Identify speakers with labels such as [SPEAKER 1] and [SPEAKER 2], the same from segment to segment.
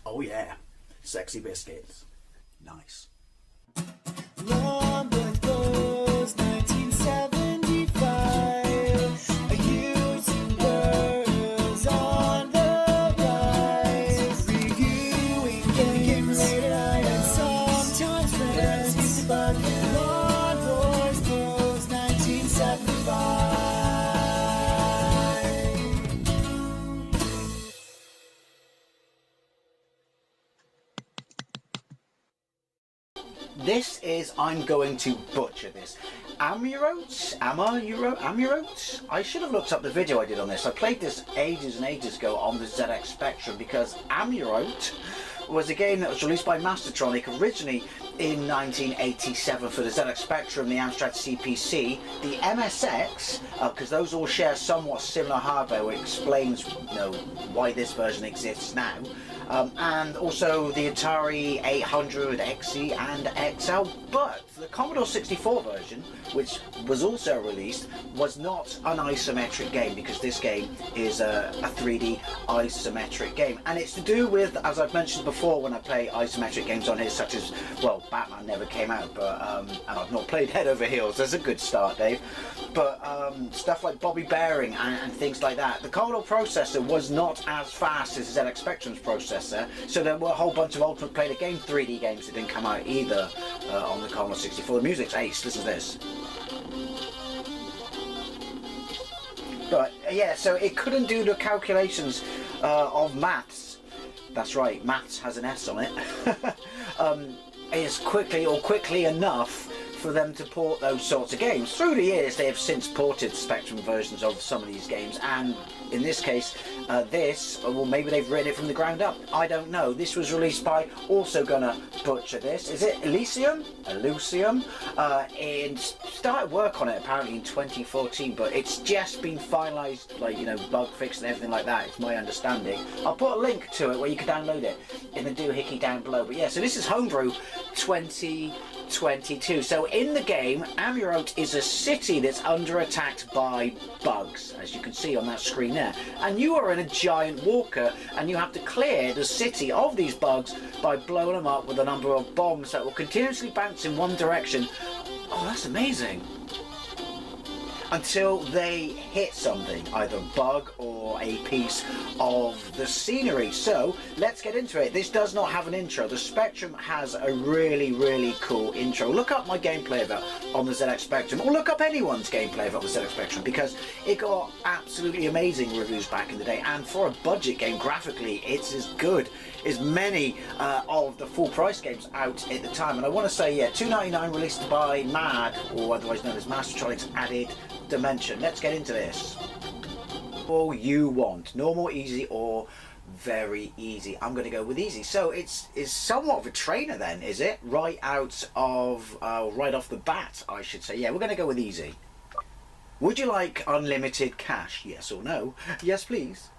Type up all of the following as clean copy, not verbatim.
[SPEAKER 1] Oh yeah, sexy biscuits. Nice.
[SPEAKER 2] Long was 1975. A YouTuber on the rise. Reviewing games late at night and sometimes friends. But Long was 1975.
[SPEAKER 1] This is, I'm going to butcher this, Amaroute? I should have looked up the video I did on this. I played this ages and ages ago on the ZX Spectrum because Amaroute was a game that was released by Mastertronic originally in 1987 for the ZX Spectrum, the Amstrad CPC, the MSX, because those all share somewhat similar hardware, which explains why this version exists now. And also the Atari 800 XE and XL, but the Commodore 64 version, which was also released, was not an isometric game because this game is a 3D isometric game, and it's to do with, as I've mentioned before when I play isometric games on here, such as, well, Batman never came out, but and I've not played Head Over Heels. That's a good start, Dave. But stuff like Bobby Bearing and things like that. The Commodore processor was not as fast as the ZX Spectrum's processor, so there were a whole bunch of Ultimate Play the Game 3D games that didn't come out either on the Commodore 64. The music's ace. Listen to this. But yeah, so it couldn't do the calculations of maths. That's right, maths has an S on it. Is quickly enough for them to port those sorts of games. Through the years, they have since ported Spectrum versions of some of these games, and in this case, well, maybe they've written it from the ground up. I don't know. This was released by, also gonna butcher this, is it Elysium? And started work on it apparently in 2014, but it's just been finalised, like, bug fixed and everything like that. It's my understanding. I'll put a link to it where you can download it in the doohickey down below. But yeah, so this is Homebrew 2022. So in the game, Amaroute is a city that's under attack by bugs, as you can see on that screen there. And you are in a giant walker, and you have to clear the city of these bugs by blowing them up with a number of bombs that will continuously bounce in one direction. Oh, that's amazing. Until they hit something, either a bug or a piece of the scenery. So let's get into it. This does not have an intro. The Spectrum has a really cool intro. Look up my gameplay of it on the ZX Spectrum, or look up anyone's gameplay of it on the ZX Spectrum, because it got absolutely amazing reviews back in the day, and for a budget game, graphically it's as good as many of the full price games out at the time. And I want to say, yeah, $2.99, released by MAD, or otherwise known as Mastertronic's Added Dimension. Let's get into this. All you want, normal, easy, or very easy. I'm going to go with easy. So it's somewhat of a trainer then, is it? Right off the bat, I should say. Yeah, we're going to go with easy. Would you like unlimited cash? Yes or no? Yes, please.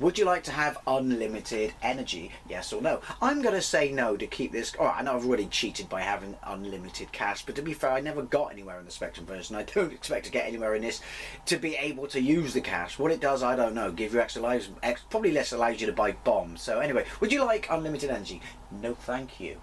[SPEAKER 1] Would you like to have unlimited energy? Yes or no? I'm going to say no to keep this. Oh, I know I've already cheated by having unlimited cash, but to be fair, I never got anywhere in the Spectrum version. I don't expect to get anywhere in this to be able to use the cash. What it does, I don't know. Give you extra lives, probably less allows you to buy bombs. So anyway, would you like unlimited energy? No, thank you.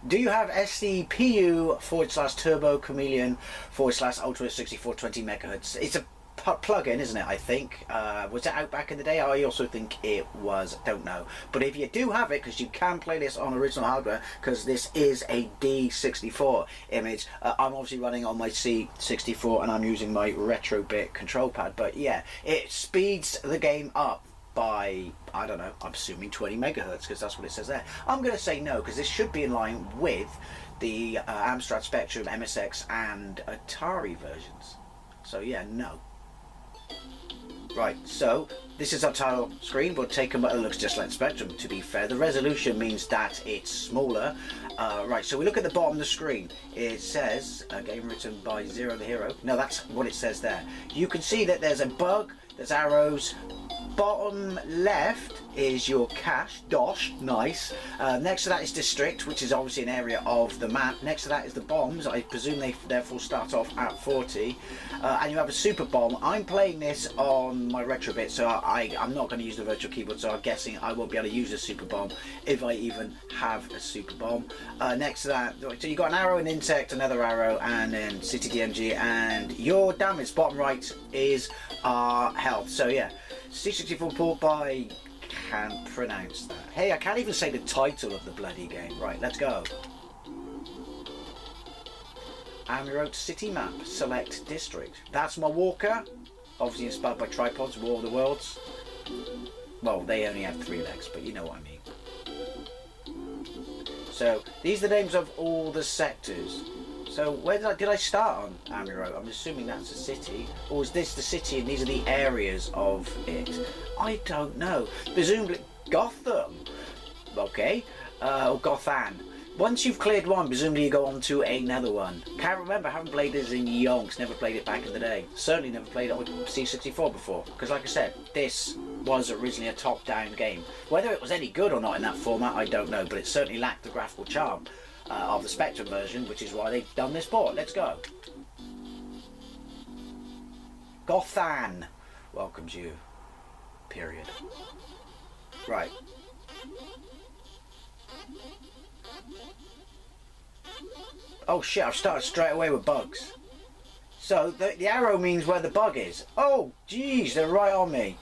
[SPEAKER 1] Do you have SCPU/Turbo Chameleon /Ultra 6420 MHz? It's a plug-in, isn't it? I think was it out back in the day? I also think it was, don't know. But if you do have it, because you can play this on original hardware, because this is a D64 image, I'm obviously running on my C64 and I'm using my Retrobit control pad, but yeah, it speeds the game up by, I don't know, I'm assuming 20 megahertz, because that's what it says there. I'm going to say no, because this should be in line with the Amstrad Spectrum, MSX and Atari versions. So yeah, no. Right, so this is our title screen, but take a look. It looks just like Spectrum, to be fair. The resolution means that it's smaller. Right, so we look at the bottom of the screen. It says, a game written by Zero the Hero. No, that's what it says there. You can see that there's a bug, there's arrows. Bottom left, is your cache, dosh, nice. Next to that is district, which is obviously an area of the map. Next to that is the bombs. I presume they therefore start off at 40. And you have a super bomb. I'm playing this on my retro bit, so I'm not going to use the virtual keyboard, so I'm guessing I won't be able to use a super bomb if I even have a super bomb. Next to that, so you've got an arrow, an insect, another arrow, and then city DMG, and your damage, bottom right, is our health. So yeah, C64 port by... can't pronounce that. Hey, I can't even say the title of the bloody game. Right, let's go. Amaroute city map, select district. That's my walker. Obviously inspired by Tripods, War of the Worlds. Well, they only have 3 legs, but you know what I mean. So, these are the names of all the sectors. So, where did I start on Amaurote? I'm assuming that's a city. Or is this the city and these are the areas of it? I don't know. Presumably, Gotham. Okay. Or Gothan. Once you've cleared one, presumably you go on to another one. Can't remember, haven't played this in yonks, never played it back in the day. Certainly never played it with C64 before. Because like I said, this was originally a top-down game. Whether it was any good or not in that format, I don't know, but it certainly lacked the graphical charm of the Spectrum version, which is why they've done this port. Let's go. Gothan welcomes you. Period. Right. Oh shit, I've started straight away with bugs. So the arrow means where the bug is. Oh jeez, they're right on me.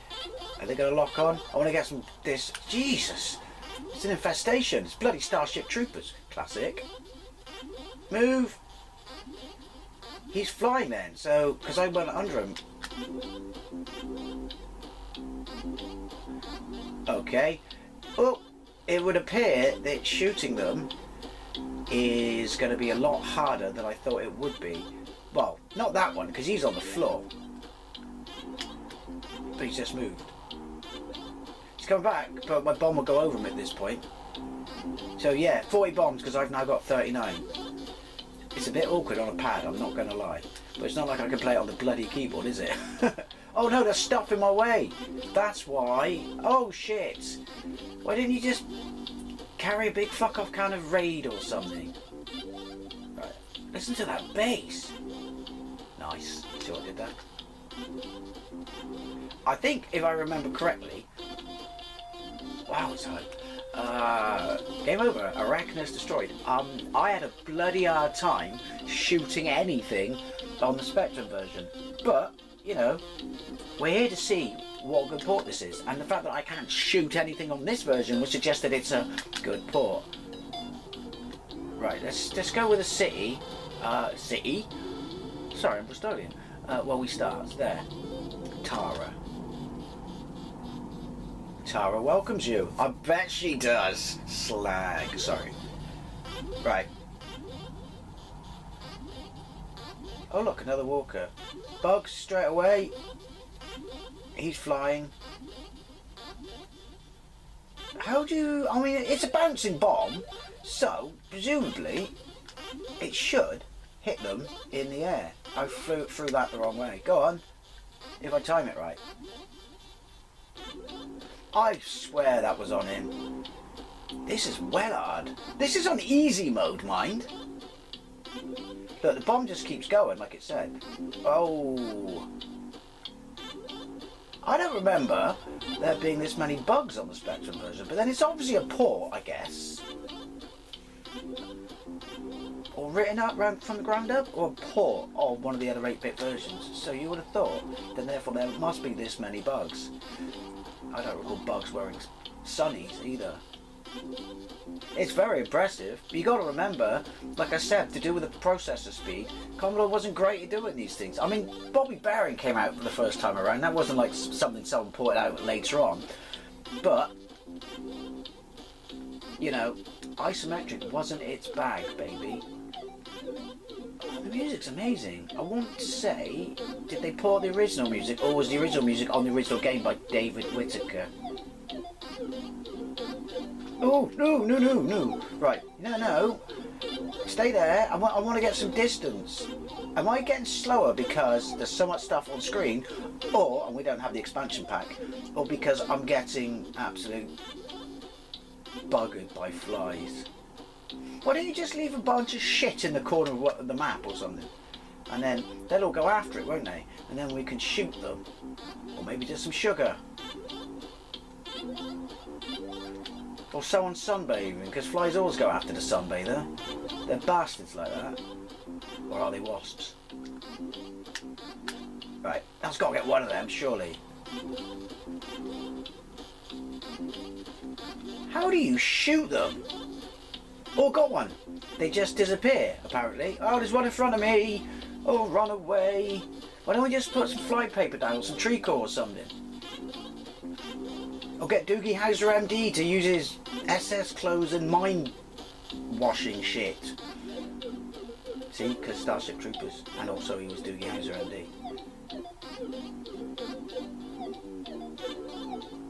[SPEAKER 1] Are they going to lock on? I want to get some this. Jesus, it's an infestation. It's bloody Starship Troopers. Classic. Move. He's flying then, so because I went under him. Okay. Well, it would appear that shooting them is going to be a lot harder than I thought it would be. Well, not that one, because he's on the floor. But he's just moved. He's coming back, but my bomb will go over him at this point. So yeah, 40 bombs, because I've now got 39. It's a bit awkward on a pad, I'm not going to lie. But it's not like I can play it on the bloody keyboard, is it? Oh no, there's stuff in my way. That's why. Oh shit. Why didn't you just carry a big fuck off kind of raid or something? Right. Listen to that bass. Nice. See what I did there? I think if I remember correctly. Wow, it's hard. Game over. Arachnus destroyed. I had a bloody hard time shooting anything on the Spectrum version. But, you know, we're here to see what a good port this is, and the fact that I can't shoot anything on this version would suggest that it's a good port. Right, let's go with a city. City? Sorry, I'm Bristolian. Well, we start there. Tara. Tara welcomes you. I bet she does. Slag. Sorry. Right. Oh look, another walker. Bugs straight away. He's flying. How do you... I mean, it's a bouncing bomb, so presumably it should hit them in the air. I threw that the wrong way. Go on, if I time it right. I swear that was on him. This is well hard. This is on easy mode, mind. Look, the bomb just keeps going, like it said. Oh... I don't remember there being this many bugs on the Spectrum version, but then it's obviously a port, I guess. Or written out from the ground up, or a port of one of the other 8-bit versions. So you would have thought, then therefore there must be this many bugs. I don't recall bugs wearing sunnies either. It's very impressive, but you got to remember, like I said, to do with the processor speed, Commodore wasn't great at doing these things. I mean, Bobby Bearing came out for the first time around. That wasn't like something someone ported out later on, but you know, isometric wasn't its bag, baby. Oh, the music's amazing. I want to say, did they port the original music, or was the original music on the original game by David Whittaker? Oh, no. Right, no. Stay there. I want to get some distance. Am I getting slower because there's so much stuff on screen, or, and we don't have the expansion pack, or because I'm getting absolute buggered by flies? Why don't you just leave a bunch of shit in the corner of the map or something? And then they'll all go after it, won't they? And then we can shoot them. Or maybe just some sugar. Or someone sunbathing, because flies always go after the sunbather. They're bastards like that. Or are they wasps? Right, that's got to get one of them, surely. How do you shoot them? Oh, got one. They just disappear, apparently. Oh, there's one in front of me. Oh, run away. Why don't we just put some fly paper down or some tree core or something? Or get Doogie Howser MD to use his SS clothes and mine washing shit. See, because Starship Troopers. And also he was Doogie Howser MD.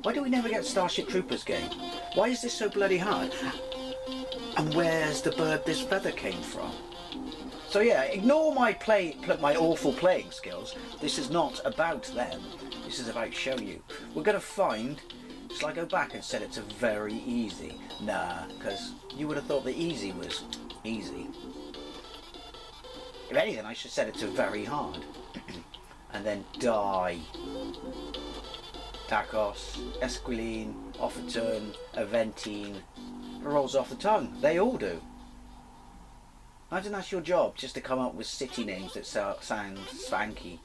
[SPEAKER 1] Why do we never get Starship Troopers game? Why is this so bloody hard? And where's the bird this feather came from? So yeah, ignore my awful playing skills. This is not about them. This is about show you. We're going to find... Shall I go back and set it to very easy? Nah, because you would have thought the easy was easy. If anything, I should set it to very hard. And then die. Tacos, Esquiline, Offerton, Aventine. It rolls off the tongue. They all do. Imagine that's your job, just to come up with city names that sound swanky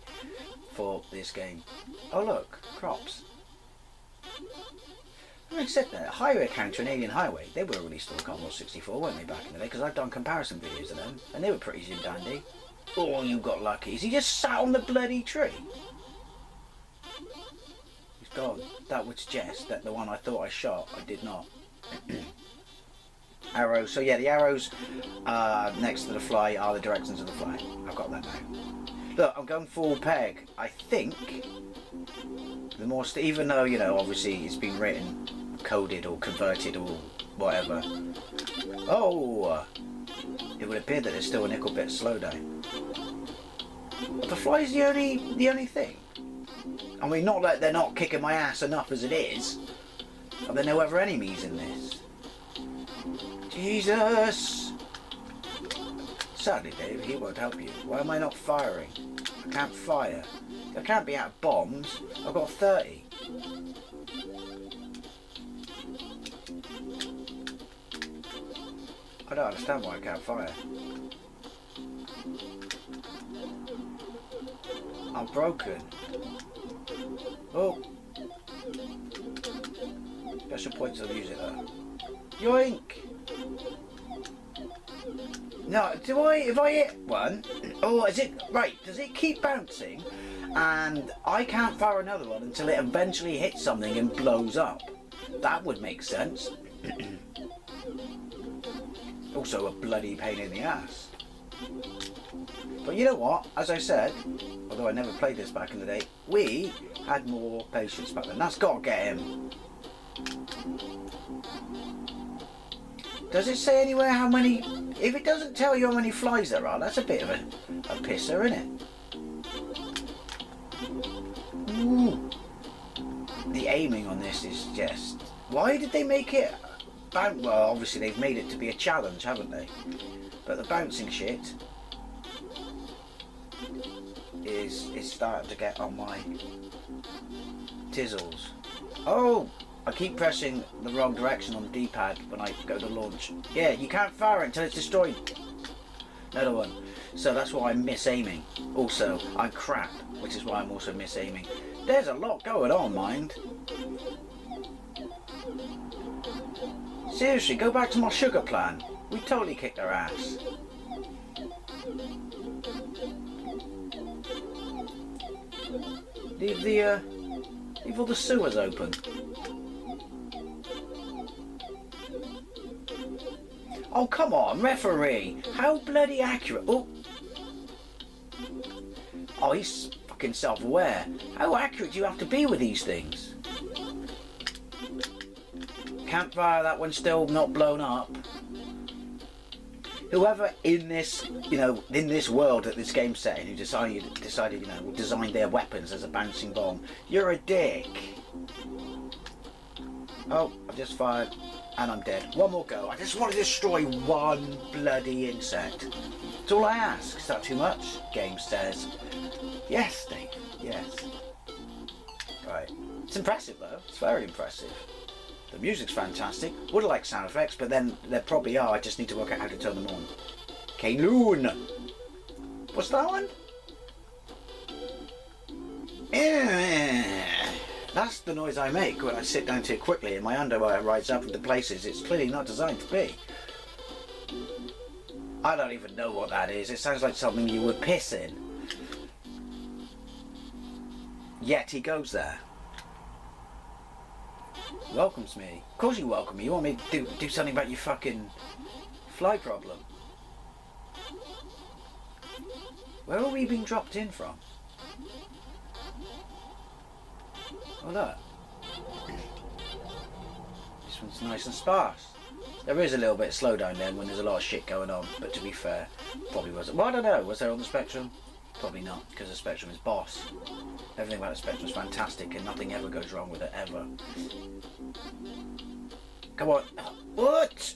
[SPEAKER 1] for this game. Oh look, crops. I said that, Highway Counter and Alien Highway, they were released on Commodore 64, weren't they, back in the day? Because I've done comparison videos of them, and they were pretty dandy. Oh, you got lucky. Is he just sat on the bloody tree? He's gone. That would suggest that the one I thought I shot, I did not. Arrows. So yeah, the arrows next to the fly are the directions of the fly. I've got that now. Look, I'm going full peg. I think the more, even though, you know, obviously it's been written, coded or converted or whatever. Oh, it would appear that there's still a little bit of slowdown. But the fly's the only thing. I mean, not that they're not kicking my ass enough as it is. Are there no other enemies in this? Jesus! Sadly, Dave, he won't help you. Why am I not firing? I can't fire. I can't be out of bombs. I've got 30. I don't understand why I can't fire. I'm broken. Oh. Special points of music though. Yoink! No, if I hit one, oh, is it, right, does it keep bouncing? And I can't fire another one until it eventually hits something and blows up. That would make sense. Also a bloody pain in the ass. But you know what, as I said, although I never played this back in the day, we had more patience back then. That's got to get him. Does it say anywhere how many... If it doesn't tell you how many flies there are, that's a bit of a pisser, isn't it? Ooh. The aiming on this is just... Why did they make it... Well, obviously they've made it to be a challenge, haven't they? But the bouncing shit is starting to get on my tizzles. Oh! I keep pressing the wrong direction on the D-pad when I go to launch. Yeah, you can't fire it until it's destroyed. Another one. So that's why I'm miss-aiming. Also, I'm crap, which is why I'm also miss-aiming. There's a lot going on, mind. Seriously, go back to my sugar plan. We totally kicked their ass. Leave all the sewers open. Oh, come on, referee. How bloody accurate. Oh. Oh, he's fucking self-aware. How accurate do you have to be with these things? Campfire, that one's still not blown up. Whoever in this, you know, in this world that this game's set in, who decided, you know, designed their weapons as a bouncing bomb, you're a dick. Oh, I've just fired, and I'm dead. One more go. I just want to destroy one bloody insect. That's all I ask. Is that too much? Game says. Yes, Dave. Yes. Right. It's impressive, though. It's very impressive. The music's fantastic. Would have liked sound effects, but then there probably are. I just need to work out how to turn them on. Kaloon. What's that one? That's the noise I make when I sit down too quickly and my underwear rides up into places it's clearly not designed to be. I don't even know what that is. It sounds like something you would piss in. Yet he goes there. Welcomes me. Of course you welcome me. You want me to do something about your fucking fly problem. Where are we being dropped in from? Oh look. This one's nice and sparse. There is a little bit of slowdown then when there's a lot of shit going on, but to be fair, probably wasn't. Well, I don't know, was there on the Spectrum? Probably not, because the Spectrum is boss. Everything about the Spectrum is fantastic and nothing ever goes wrong with it, ever. Come on. What?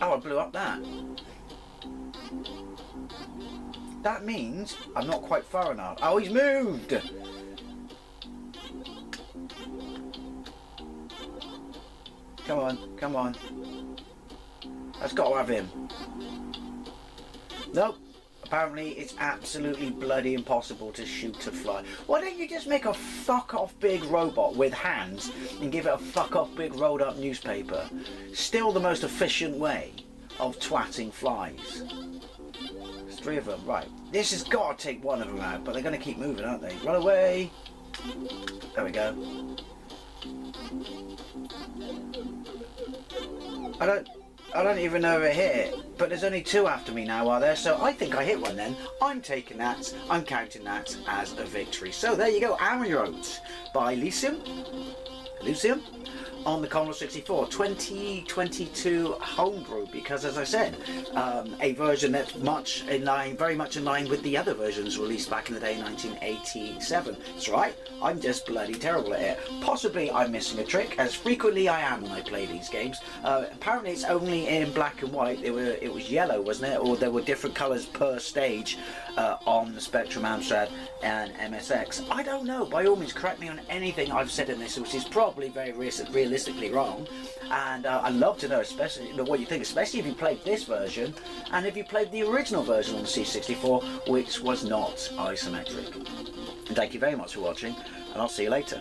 [SPEAKER 1] Oh, I blew up that. That means I'm not quite far enough. Oh, he's moved! Come on, come on. That's got to have him. Nope. Apparently it's absolutely bloody impossible to shoot a fly. Why don't you just make a fuck off big robot with hands and give it a fuck off big rolled up newspaper? Still the most efficient way of twatting flies. There's 3 of them, right. This has got to take one of them out, but they're going to keep moving, aren't they? Run away. There we go. I don't even know if it hit, but there's only 2 after me now, are there? So I think I hit one then. I'm taking that, I'm counting that as a victory. So there you go, Amaroute by Elysium on the Commodore 64, 2022 Homebrew, because as I said, a version that's much in line, very much in line with the other versions released back in the day, 1987. That's right, I'm just bloody terrible at it. Possibly I'm missing a trick, as frequently I am when I play these games. Apparently it's only in black and white. It was yellow, wasn't it? Or there were different colours per stage on the Spectrum, Amstrad and MSX. I don't know. By all means, correct me on anything I've said in this, which is probably very realistically wrong. And I'd love to know, especially what you think, especially if you played this version and if you played the original version on the C64, which was not isometric. And thank you very much for watching, and I'll see you later.